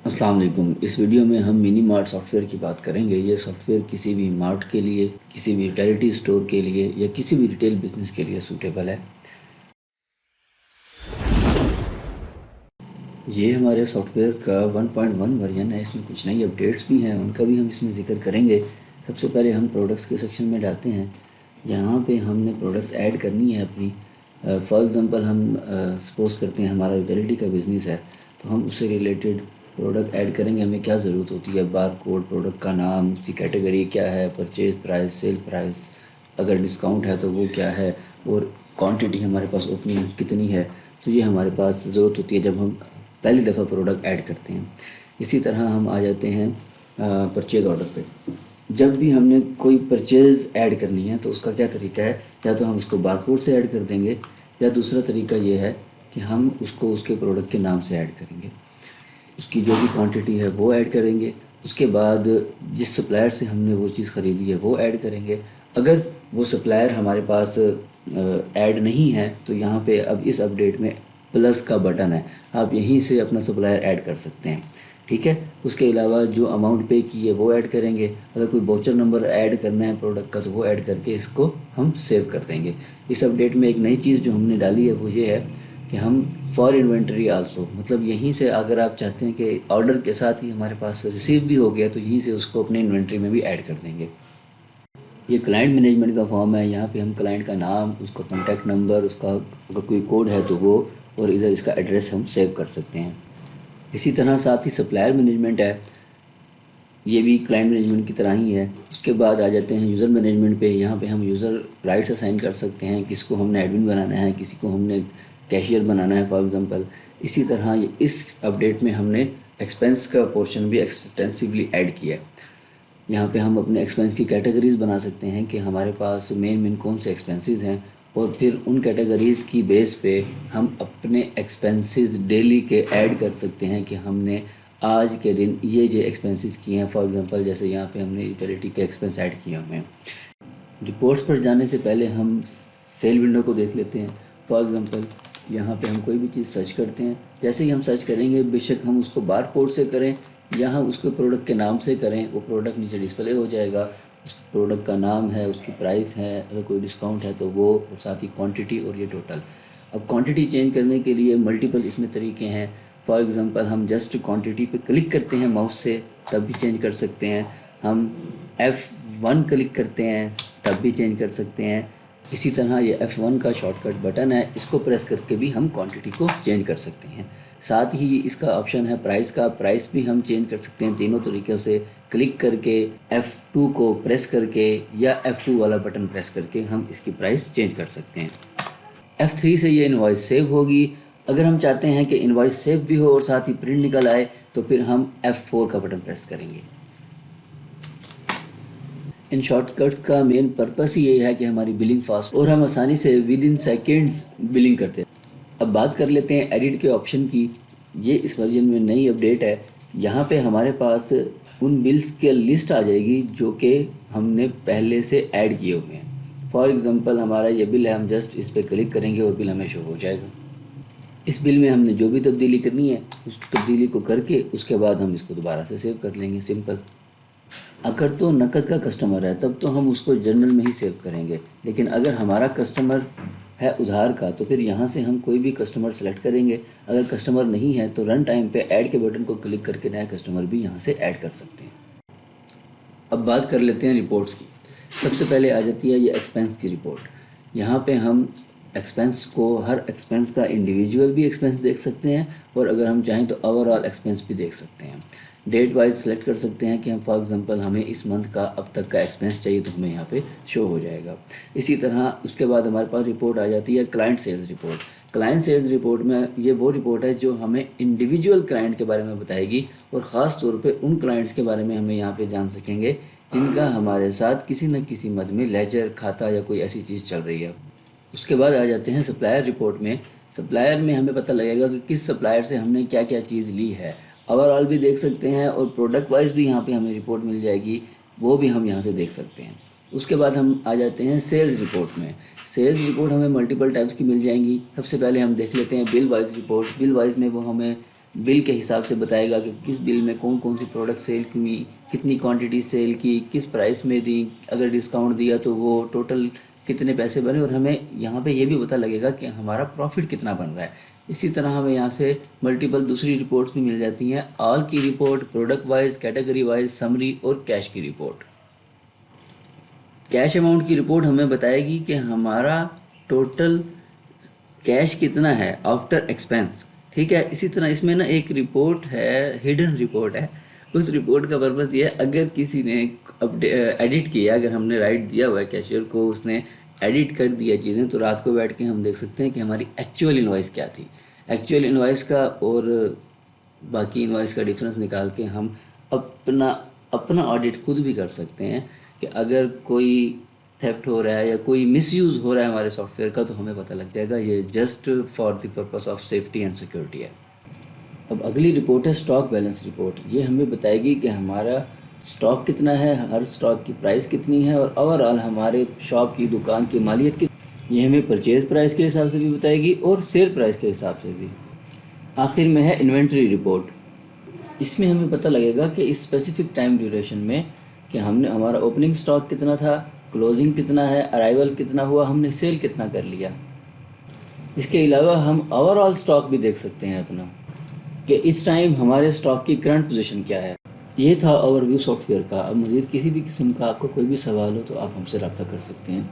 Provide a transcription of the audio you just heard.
अस्सलाम वालेकुम। इस वीडियो में हम मिनी मार्ट सॉफ्टवेयर की बात करेंगे। ये सॉफ्टवेयर किसी भी मार्ट के लिए, किसी भी यूटिलिटी स्टोर के लिए या किसी भी रिटेल बिजनेस के लिए सूटेबल है। ये हमारे सॉफ्टवेयर का 1.1 वर्जन है। इसमें कुछ नई अपडेट्स भी हैं, उनका भी हम इसमें ज़िक्र करेंगे। सबसे पहले हम प्रोडक्ट्स के सेक्शन में जाते हैं। यहाँ पे हमने प्रोडक्ट्स ऐड करनी है अपनी। फॉर एग्ज़ाम्पल हम सपोज़ करते हैं हमारा यूटिलिटी का बिज़नेस है, तो हम उससे रिलेटेड प्रोडक्ट ऐड करेंगे। हमें क्या ज़रूरत होती है? बार कोड, प्रोडक्ट का नाम, उसकी कैटेगरी क्या है, परचेज प्राइस, सेल प्राइस, अगर डिस्काउंट है तो वो क्या है, और क्वांटिटी हमारे पास ओपनिंग कितनी है। तो ये हमारे पास ज़रूरत होती है जब हम पहली दफ़ा प्रोडक्ट ऐड करते हैं। इसी तरह हम आ जाते हैं परचेज़ ऑर्डर पे। जब भी हमने कोई परचेज़ ऐड करनी है तो उसका क्या तरीका है? या तो हम उसको बारकोड से ऐड कर देंगे, या दूसरा तरीका ये है कि हम उसको उसके प्रोडक्ट के नाम से ऐड करेंगे। उसकी जो भी क्वांटिटी है वो ऐड करेंगे। उसके बाद जिस सप्लायर से हमने वो चीज़ ख़रीदी है वो ऐड करेंगे। अगर वो सप्लायर हमारे पास ऐड नहीं है तो यहाँ पे अब इस अपडेट में प्लस का बटन है, आप यहीं से अपना सप्लायर ऐड कर सकते हैं। ठीक है। उसके अलावा जो अमाउंट पे की है वो ऐड करेंगे। अगर कोई वाउचर नंबर ऐड करना है प्रोडक्ट का तो वो ऐड करके इसको हम सेव कर देंगे। इस अपडेट में एक नई चीज़ जो हमने डाली है वो ये है कि हम फॉर इन्वेंट्री आल्सो, मतलब यहीं से अगर आप चाहते हैं कि ऑर्डर के साथ ही हमारे पास रिसीव भी हो गया तो यहीं से उसको अपने इन्वेंट्री में भी ऐड कर देंगे। ये क्लाइंट मैनेजमेंट का फॉर्म है। यहाँ पे हम क्लाइंट का नाम, उसका कॉन्टैक्ट नंबर, उसका अगर कोई कोड है तो वो, और इधर इसका एड्रेस हम सेव कर सकते हैं। इसी तरह साथ ही सप्लायर मैनेजमेंट है, ये भी क्लाइंट मैनेजमेंट की तरह ही है। उसके बाद आ जाते हैं यूज़र मैनेजमेंट पे। यहाँ पे हम यूज़र राइट्स असाइन कर सकते हैं, किसको हमने एडमिन बनाना है, किसी को हमने कैशियर बनाना है फॉर एग्ज़ाम्पल। इसी तरह इस अपडेट में हमने एक्सपेंस का पोर्शन भी एक्सटेंसिवली ऐड किया है। यहाँ पे हम अपने एक्सपेंस की कैटेगरीज़ बना सकते हैं कि हमारे पास मेन कौन से एक्सपेंसेस हैं, और फिर उन कैटेगरीज़ की बेस पे हम अपने एक्सपेंसेस डेली के ऐड कर सकते हैं कि हमने आज के दिन ये एक्सपेंसेस किए हैं। फॉर एग्जांपल जैसे यहाँ पे हमने यूटिलिटी के एक्सपेंस ऐड किए हुए हैं। रिपोर्ट्स पर जाने से पहले हम सेल विंडो को देख लेते हैं। फॉर एग्जांपल यहाँ पे हम कोई भी चीज़ सर्च करते हैं, जैसे ही हम सर्च करेंगे बेशक हम उसको बार कोड से करें या हम उसके प्रोडक्ट के नाम से करें, वो प्रोडक्ट नीचे डिस्प्ले हो जाएगा। उस प्रोडक्ट का नाम है, उसकी प्राइस है, अगर कोई डिस्काउंट है तो वो, और साथ ही क्वांटिटी और ये टोटल। अब क्वांटिटी चेंज करने के लिए मल्टीपल इसमें तरीके हैं। फॉर एग्ज़ाम्पल हम जस्ट क्वांटिटी पे क्लिक करते हैं माउस से, तब भी चेंज कर सकते हैं। हम F1 क्लिक करते हैं तब भी चेंज कर सकते हैं। इसी तरह ये F1 का शॉर्टकट बटन है, इसको प्रेस करके भी हम क्वांटिटी को चेंज कर सकते हैं। साथ ही इसका ऑप्शन है प्राइस का, प्राइस भी हम चेंज कर सकते हैं तीनों तरीक़ों से। क्लिक करके, F2 को प्रेस करके, या F2 वाला बटन प्रेस करके हम इसकी प्राइस चेंज कर सकते हैं। F3 से ये इनवॉइस सेव होगी। अगर हम चाहते हैं कि इनवॉइस सेव भी हो और साथ ही प्रिंट निकल आए तो फिर हम F4 का बटन प्रेस करेंगे। इन शॉर्टकट्स का मेन पर्पस ही ये है कि हमारी बिलिंग फास्ट और हम आसानी से विद इन सेकेंड्स बिलिंग करते हैं। अब बात कर लेते हैं एडिट के ऑप्शन की। ये इस वर्जन में नई अपडेट है। यहाँ पे हमारे पास उन बिल्स के लिस्ट आ जाएगी जो कि हमने पहले से ऐड किए हुए हैं। फॉर एग्ज़ाम्पल हमारा ये बिल है, हम जस्ट इस पर क्लिक करेंगे और बिल हमें शो हो जाएगा। इस बिल में हमने जो भी तब्दीली करनी है उस तब्दीली को करके उसके बाद हम इसको दोबारा से सेव कर लेंगे, सिंपल। अगर तो नकद का कस्टमर है तब तो हम उसको जनरल में ही सेव करेंगे, लेकिन अगर हमारा कस्टमर है उधार का तो फिर यहाँ से हम कोई भी कस्टमर सेलेक्ट करेंगे। अगर कस्टमर नहीं है तो रन टाइम पे ऐड के बटन को क्लिक करके नया कस्टमर भी यहाँ से ऐड कर सकते हैं। अब बात कर लेते हैं रिपोर्ट्स की। सबसे पहले आ जाती है ये एक्सपेंस की रिपोर्ट। यहाँ पे हम एक्सपेंस को, हर एक्सपेंस का इंडिविजुअल भी एक्सपेंस देख सकते हैं, और अगर हम चाहें तो ओवरऑल एक्सपेंस भी देख सकते हैं। डेट वाइज सेलेक्ट कर सकते हैं कि हम फॉर एग्जांपल हमें इस मंथ का अब तक का एक्सपेंस चाहिए तो हमें यहाँ पे शो हो जाएगा। इसी तरह उसके बाद हमारे पास रिपोर्ट आ जाती है client sales report. Client sales report में ये वो रिपोर्ट है जो हमें इंडिविजुअल क्लाइंट के बारे में बताएगी, और ख़ास तौर पे उन क्लाइंट्स के बारे में हमें यहाँ पे जान सकेंगे जिनका हमारे साथ किसी न किसी मद में लेजर, खाता या कोई ऐसी चीज़ चल रही है। उसके बाद आ जाते हैं सप्लायर रिपोर्ट में। सप्लायर में हमें पता लगेगा कि किस सप्लायर से हमने क्या क्या चीज़ ली है। ओवरऑल भी देख सकते हैं, और प्रोडक्ट वाइज भी यहाँ पे हमें रिपोर्ट मिल जाएगी, वो भी हम यहाँ से देख सकते हैं। उसके बाद हम आ जाते हैं सेल्स रिपोर्ट में। सेल्स रिपोर्ट हमें मल्टीपल टाइप्स की मिल जाएंगी। सबसे पहले हम देख लेते हैं bill wise report. Bill wise में वो हमें बिल के हिसाब से बताएगा कि किस बिल में कौन कौन सी प्रोडक्ट सेल की, कितनी क्वांटिटी सेल की, किस प्राइस में दी, अगर डिस्काउंट दिया तो वो टोटल कितने पैसे बने, और हमें यहाँ पे ये भी पता लगेगा कि हमारा प्रॉफिट कितना बन रहा है। इसी तरह हमें यहाँ से मल्टीपल दूसरी रिपोर्ट्स भी मिल जाती हैं, ऑल की report, product wise, category wise, summary और कैश की रिपोर्ट। कैश अमाउंट की रिपोर्ट हमें बताएगी कि हमारा टोटल कैश कितना है आफ्टर एक्सपेंस। ठीक है, इसी तरह इसमें ना एक रिपोर्ट है, हिडन रिपोर्ट है। उस रिपोर्ट का पर्पस ये है, अगर किसी ने एडिट किया, अगर हमने राइट दिया हुआ है कैशियर को, उसने एडिट कर दिया चीज़ें, तो रात को बैठ के हम देख सकते हैं कि हमारी एक्चुअल इनवॉइस क्या थी। एक्चुअल इनवॉइस का और बाकी इनवॉइस का डिफरेंस निकाल के हम अपना अपना ऑडिट खुद भी कर सकते हैं कि अगर कोई थेफ्ट हो रहा है या कोई मिसयूज़ हो रहा है हमारे सॉफ्टवेयर का, तो हमें पता लग जाएगा। ये just for the purpose of safety and security है। अब अगली रिपोर्ट है स्टॉक बैलेंस रिपोर्ट। ये हमें बताएगी कि हमारा स्टॉक कितना है, हर स्टॉक की प्राइस कितनी है, और ओवरऑल हमारे शॉप की, दुकान की मालियत की। ये हमें परचेज प्राइस के हिसाब से भी बताएगी और सेल प्राइस के हिसाब से भी। आखिर में है इन्वेंट्री रिपोर्ट। इसमें हमें पता लगेगा कि इस स्पेसिफिक टाइम ड्यूरेशन में कि हमने हमारा ओपनिंग स्टॉक कितना था, क्लोजिंग कितना है, अराइवल कितना हुआ, हमने सेल कितना कर लिया। इसके अलावा हम ओवरऑल स्टॉक भी देख सकते हैं अपना, कि इस टाइम हमारे स्टॉक की करंट पोजीशन क्या है। ये था ओवरव्यू सॉफ्टवेयर का। अब मज़ीद किसी भी किस्म का आपको कोई भी सवाल हो तो आप हमसे रब्ता कर सकते हैं।